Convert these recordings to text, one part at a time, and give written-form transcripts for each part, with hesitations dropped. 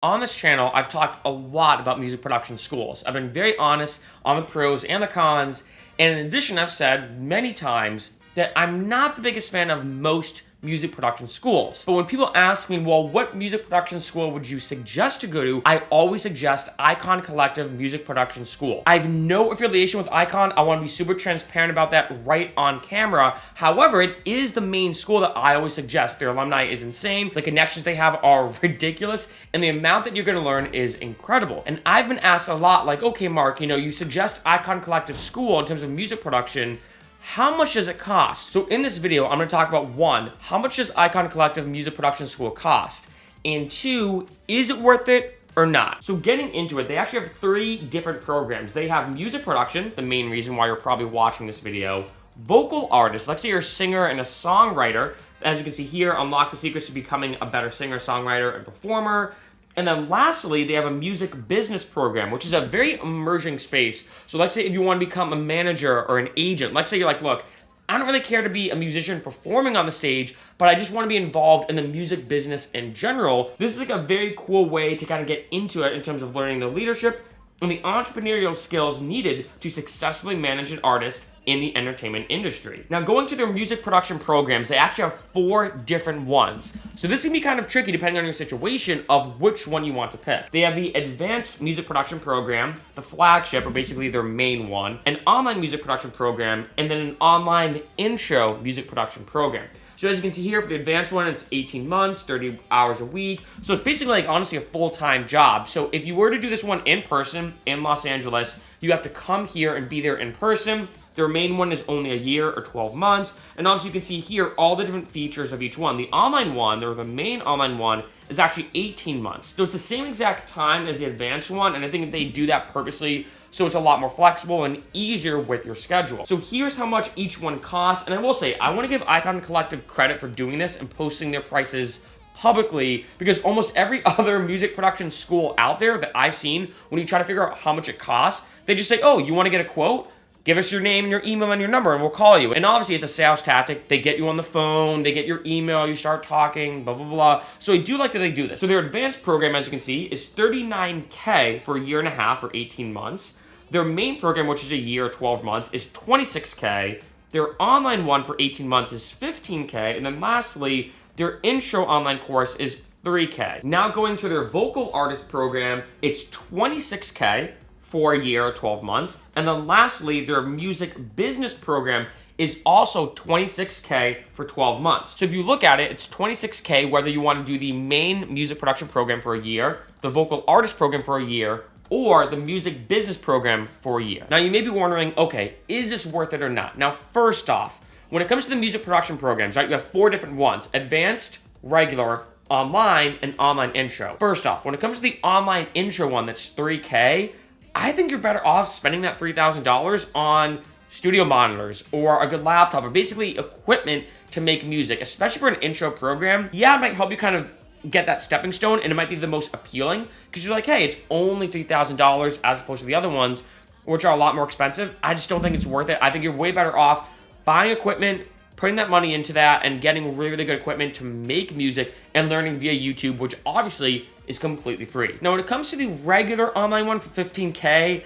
On this channel, I've talked a lot about music production schools. I've been very honest on the pros and the cons, and in addition, I've said many times that I'm not the biggest fan of most music production schools. But when people ask me, well, what music production school would you suggest to go to? I always suggest Icon Collective Music Production School. I have no affiliation with Icon. I want to be super transparent about that right on camera. However, it is the main school that I always suggest. Their alumni is insane. The connections they have are ridiculous, and the amount that you're going to learn is incredible. And I've been asked a lot, like, okay, Mark, you suggest Icon Collective School in terms of music production. How much does it cost? So in this video, I'm going to talk about one, how much does Icon Collective Music Production School cost? And two, is it worth it or not? So getting into it, they actually have 3 different programs. They have music production, the main reason why you're probably watching this video, vocal artists, let's say you're a singer and a songwriter. As you can see here, unlock the secrets to becoming a better singer, songwriter, and performer. And then lastly, they have a music business program, which is a very emerging space. So let's say if you want to become a manager or an agent, let's say you're like, look, I don't really care to be a musician performing on the stage, but I just want to be involved in the music business in general. This is like a very cool way to kind of get into it in terms of learning the leadership and the entrepreneurial skills needed to successfully manage an artist in the entertainment industry. Now, going to their music production programs, they actually have 4 different ones. So this can be kind of tricky depending on your situation of which one you want to pick. They have the Advanced Music Production Program, the flagship, or basically their main one, an online music production program, and then an online intro music production program. So as you can see here, for the advanced one, it's 18 months, 30 hours a week. So it's basically like honestly a full-time job. So if you were to do this one in person in Los Angeles, you have to come here and be there in person. Their main one is only a year or 12 months. And also you can see here all the different features of each one. The online one, or the main online one, is actually 18 months. So it's the same exact time as the advanced one, and I think they do that purposely so it's a lot more flexible and easier with your schedule. So here's how much each one costs, and I will say, I want to give Icon Collective credit for doing this and posting their prices publicly, because almost every other music production school out there that I've seen, when you try to figure out how much it costs, they just say, oh, you want to get a quote? Give us your name and your email and your number and we'll call you. And obviously it's a sales tactic. They get you on the phone, they get your email, you start talking, blah, blah, blah. So I do like that they do this. So their advanced program, as you can see, is $39K for a year and a half or 18 months. Their main program, which is a year or 12 months, is $26K. Their online one for 18 months is $15K. And then lastly, their intro online course is $3K. Now going to their vocal artist program, it's $26K for a year or 12 months. And then lastly, their music business program is also $26K for 12 months. So if you look at it, it's $26K whether you want to do the main music production program for a year, the vocal artist program for a year, or the music business program for a year. Now you may be wondering, okay, is this worth it or not? Now, first off, when it comes to the music production programs, right, you have 4 different ones: advanced, regular, online, and online intro. First off, when it comes to the online intro one that's $3K, I think you're better off spending that $3,000 on studio monitors or a good laptop or basically equipment to make music, especially for an intro program. Yeah, it might help you kind of get that stepping stone, and it might be the most appealing because you're like, hey, it's only $3,000 as opposed to the other ones, which are a lot more expensive. I just don't think it's worth it. I think you're way better off buying equipment, putting that money into that, and getting really, really good equipment to make music and learning via YouTube, which obviously is completely free. Now, when it comes to the regular online one for $15K,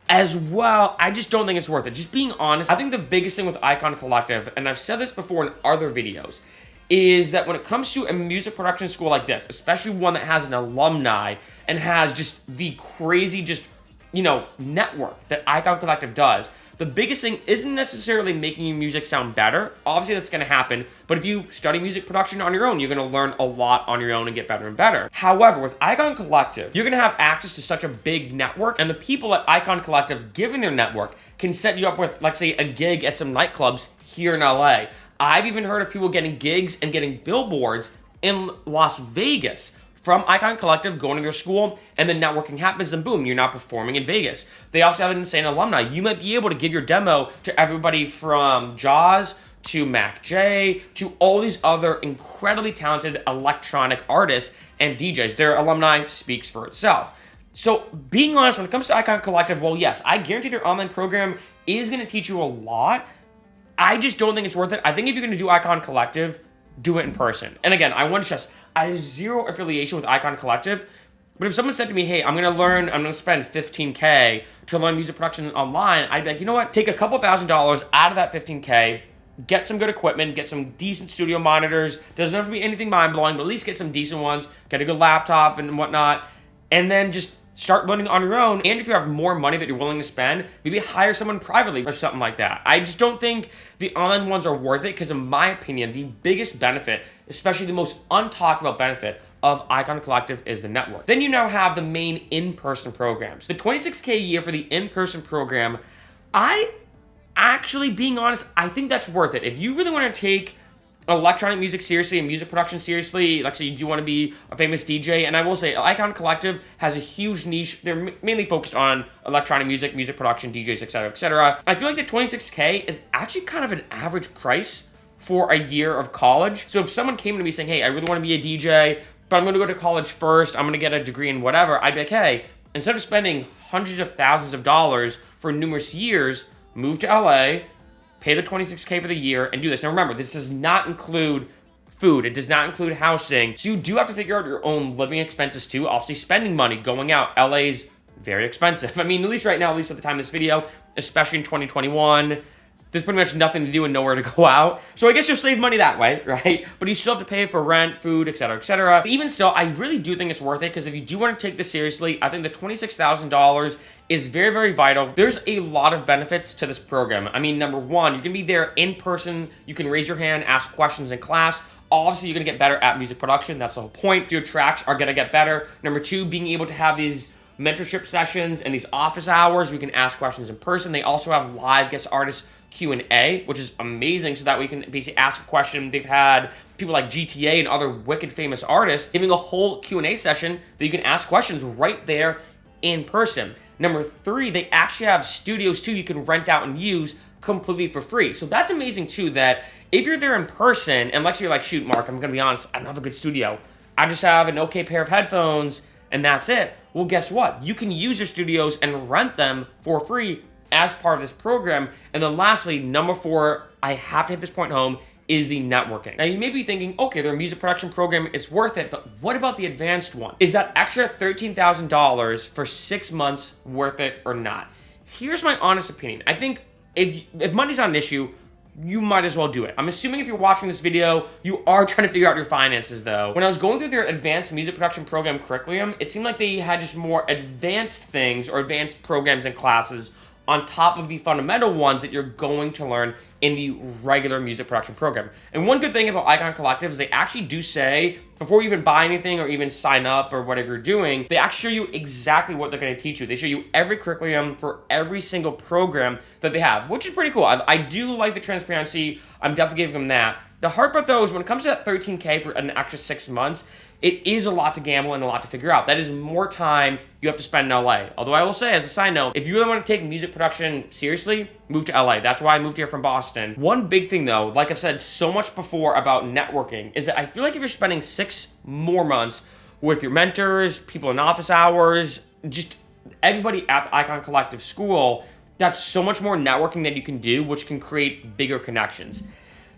as well, I just don't think it's worth it. Just being honest, I think the biggest thing with Icon Collective, and I've said this before in other videos, is that when it comes to a music production school like this, especially one that has an alumni and has just the crazy network that Icon Collective does, the biggest thing isn't necessarily making your music sound better. Obviously, that's going to happen. But if you study music production on your own, you're going to learn a lot on your own and get better and better. However, with Icon Collective, you're going to have access to such a big network. And the people at Icon Collective, given their network, can set you up with, let's say, a gig at some nightclubs here in LA. I've even heard of people getting gigs and getting billboards in Las Vegas from Icon Collective, going to their school, and then networking happens, and boom, you're now performing in Vegas. They also have an insane alumni. You might be able to give your demo to everybody from Jaws to Mac J to all these other incredibly talented electronic artists and DJs. Their alumni speaks for itself. So being honest, when it comes to Icon Collective, well, yes, I guarantee their online program is going to teach you a lot. I just don't think it's worth it. I think if you're going to do Icon Collective, do it in person. And again, I want to stress, I have zero affiliation with Icon Collective. But if someone said to me, hey, I'm going to spend 15K to learn music production online, I'd be like, you know what? Take a couple $1,000s out of that 15K, get some good equipment, get some decent studio monitors. Doesn't have to be anything mind-blowing, but at least get some decent ones, get a good laptop and whatnot, and then just start learning on your own. And if you have more money that you're willing to spend, maybe hire someone privately or something like that. I just don't think the online ones are worth it because, in my opinion, the biggest benefit, especially the most untalked about benefit of Icon Collective, is the network. Then you now have the main in-person programs. The $26K a year for the in-person program, being honest, I think that's worth it. If you really want to take electronic music seriously and music production seriously, like say you do want to be a famous DJ, and I will say Icon Collective has a huge niche. They're mainly focused on electronic music, music production, DJs, etc., etc. I feel like the $26K is actually kind of an average price for a year of college. So if someone came to me saying, hey, I really want to be a DJ, but I'm going to go to college first, I'm going to get a degree in whatever, I'd be like, hey, instead of spending hundreds of thousands of dollars for numerous years, move to LA, pay the $26K for the year, and do this. Now remember, this does not include food. It does not include housing. So you do have to figure out your own living expenses too. Obviously, spending money, going out. LA's very expensive. I mean, at least right now, at least at the time of this video, especially in 2021, there's pretty much nothing to do and nowhere to go out. So I guess you'll save money that way, right? But you still have to pay for rent, food, etc., etc. But even still, I really do think it's worth it because if you do want to take this seriously, I think the $26,000 is very, very vital. There's a lot of benefits to this program. I mean, number one, you're gonna be there in person. You can raise your hand, ask questions in class. Obviously, you're gonna get better at music production. That's the whole point. Your tracks are gonna get better. Number two, being able to have these mentorship sessions and these office hours, we can ask questions in person. They also have live guest artists Q&A, which is amazing, so that we can basically ask a question. They've had people like GTA and other wicked famous artists giving a whole Q&A session that you can ask questions right there in person. Number three, they actually have studios too you can rent out and use completely for free. So that's amazing too, that if you're there in person, and let's say you're like, shoot, Mark, I'm gonna be honest, I don't have a good studio. I just have an okay pair of headphones and that's it. Well, guess what? You can use your studios and rent them for free as part of this program. And then lastly, number four, I have to hit this point home, is the networking. Now you may be thinking, okay, their music production program is worth it, but what about the advanced one? Is that extra $13,000 for 6 months worth it or not? Here's my honest opinion. I think if money's not an issue, you might as well do it. I'm assuming if you're watching this video, you are trying to figure out your finances though. When I was going through their advanced music production program curriculum, it seemed like they had just more advanced things or advanced programs and classes on top of the fundamental ones that you're going to learn in the regular music production program. And one good thing about Icon Collective is they actually do say, before you even buy anything or even sign up or whatever you're doing, they actually show you exactly what they're gonna teach you. They show you every curriculum for every single program that they have, which is pretty cool. I do like the transparency. I'm definitely giving them that. The hard part though is when it comes to that $13K for an extra 6 months, it is a lot to gamble and a lot to figure out. That is more time you have to spend in LA. Although I will say, as a side note, if you really want to take music production seriously, move to LA. That's why I moved here from Boston. One big thing though, like I've said so much before about networking, is that I feel like if you're spending 6 more months with your mentors, people in office hours, just everybody at the Icon Collective school, that's so much more networking that you can do, which can create bigger connections.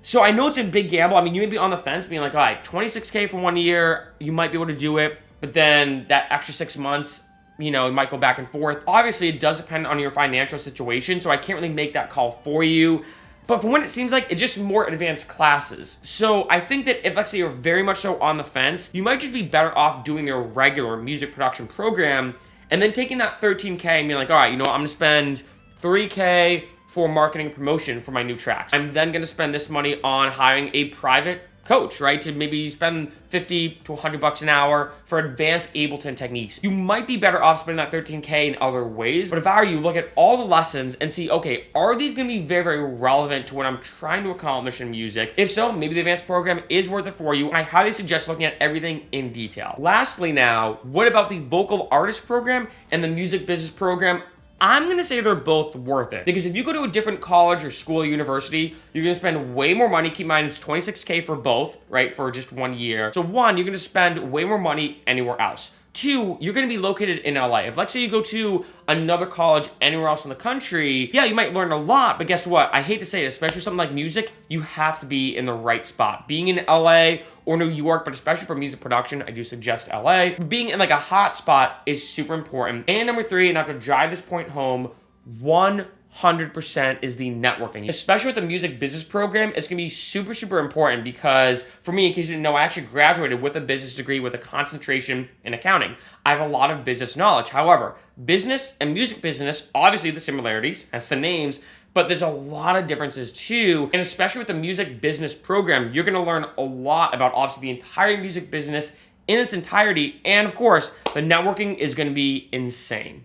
So I know it's a big gamble. I mean, you may be on the fence being like, all right, $26K for 1 year, you might be able to do it, but then that extra 6 months, you know, it might go back and forth. Obviously, it does depend on your financial situation, so I can't really make that call for you. But from what it seems like, it's just more advanced classes. So I think that if, let's say, you're very much so on the fence, you might just be better off doing their regular music production program and then taking that $13K and being like, all right, you know what, I'm gonna spend $3K for marketing and promotion for my new tracks. I'm then gonna spend this money on hiring a private coach, right? To maybe spend 50 to 100 bucks an hour for advanced Ableton techniques. You might be better off spending that $13K in other ways, but if I were you, look at all the lessons and see, okay, are these gonna be very, very relevant to what I'm trying to accomplish in music? If so, maybe the advanced program is worth it for you. I highly suggest looking at everything in detail. Lastly now, what about the vocal artist program and the music business program? I'm gonna say they're both worth it, because if you go to a different college or school or university, you're gonna spend way more money. Keep in mind, it's $26K for both, right, for just 1 year. So one, you're gonna spend way more money anywhere else. Two, you're going to be located in LA. If, let's say, you go to another college anywhere else in the country, yeah, you might learn a lot, but guess what? I hate to say it, especially something like music, you have to be in the right spot. Being in LA or New York, but especially for music production, I do suggest LA. Being in like a hot spot is super important. And number three, and I have to drive this point home, 100% is the networking. Especially with the music business program, it's gonna be super, super important because for me, in case you didn't know, I actually graduated with a business degree with a concentration in accounting. I have a lot of business knowledge. However, business and music business, obviously the similarities, that's the names, but there's a lot of differences too. And especially with the music business program, you're gonna learn a lot about obviously the entire music business in its entirety. And of course, the networking is gonna be insane.